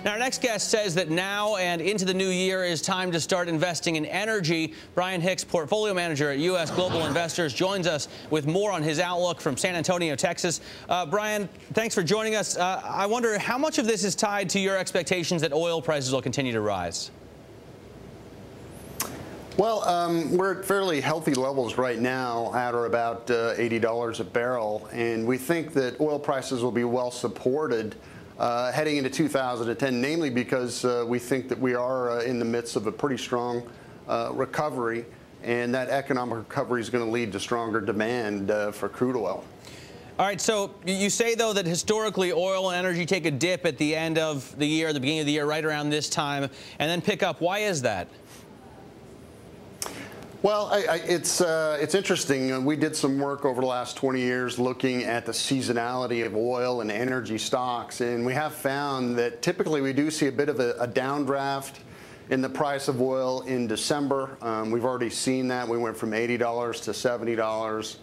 Now, our next guest says that now and into the new year is time to start investing in energy. Brian Hicks, portfolio manager at U.S. Global Investors, joins us with more on his outlook from San Antonio, Texas. Brian, thanks for joining us. I wonder how much of this is tied to your expectations that oil prices will continue to rise? Well, we're at fairly healthy levels right now at or about $80 a barrel, and we think that oil prices will be well supported heading into 2010, namely because we think that we are in the midst of a pretty strong recovery, and that economic recovery is going to lead to stronger demand for crude oil. All right, so you say, though, that historically oil and energy take a dip at the end of the year, the beginning of the year, right around this time, and then pick up. Why is that? Well, it's interesting. We did some work over the last 20 years looking at the seasonality of oil and energy stocks, and we have found that typically we do see a bit of a downdraft in the price of oil in December. We've already seen that. We went from $80 to $70,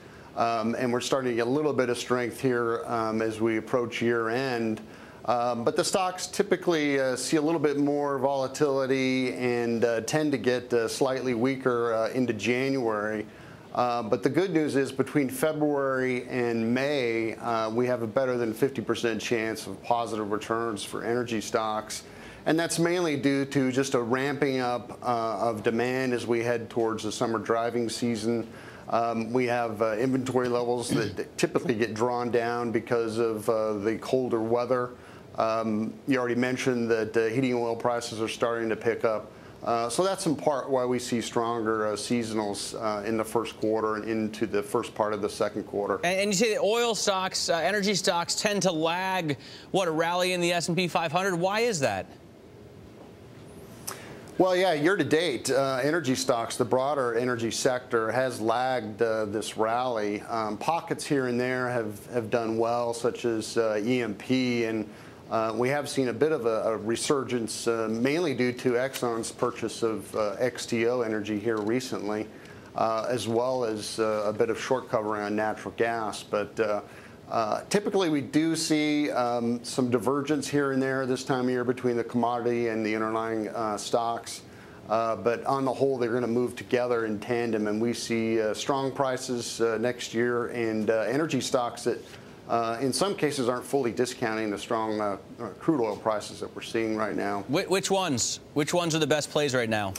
and we're starting to get a little bit of strength here as we approach year end. But the stocks typically see a little bit more volatility and tend to get slightly weaker into January. But the good news is between February and May, we have a better than 50% chance of positive returns for energy stocks. And that's mainly due to just a ramping up of demand as we head towards the summer driving season. We have inventory levels that typically get drawn down because of the colder weather. You already mentioned that heating oil prices are starting to pick up. So that's in part why we see stronger seasonals in the first quarter and into the first part of the second quarter. And you say that oil stocks, energy stocks tend to lag, a rally in the S&P 500. Why is that? Well, yeah, year to date, energy stocks, the broader energy sector has lagged this rally. Pockets here and there have done well, such as E&P, and we have seen a bit of a resurgence, mainly due to Exxon's purchase of XTO Energy here recently, as well as a bit of short covering on natural gas. But typically we do see some divergence here and there this time of year between the commodity and the underlying stocks. But on the whole, they're going to move together in tandem, and we see strong prices next year and energy stocks that in some cases aren't fully discounting the strong crude oil prices that we're seeing right now. Which ones? Which ones are the best plays right now?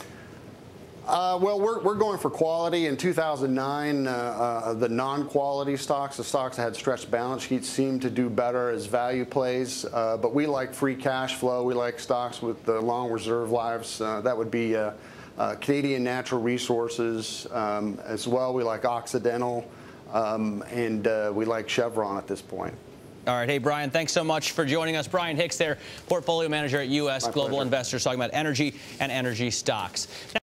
Well, we're going for quality. In 2009, the non-quality stocks, the stocks that had stretched balance sheets, seemed to do better as value plays. But we like free cash flow. We like stocks with long reserve lives. That would be Canadian Natural Resources as well. We like Occidental. And we like Chevron at this point. All right. Hey, Brian, thanks so much for joining us. Brian Hicks there, portfolio manager at U.S. Global Investors, talking about energy and energy stocks.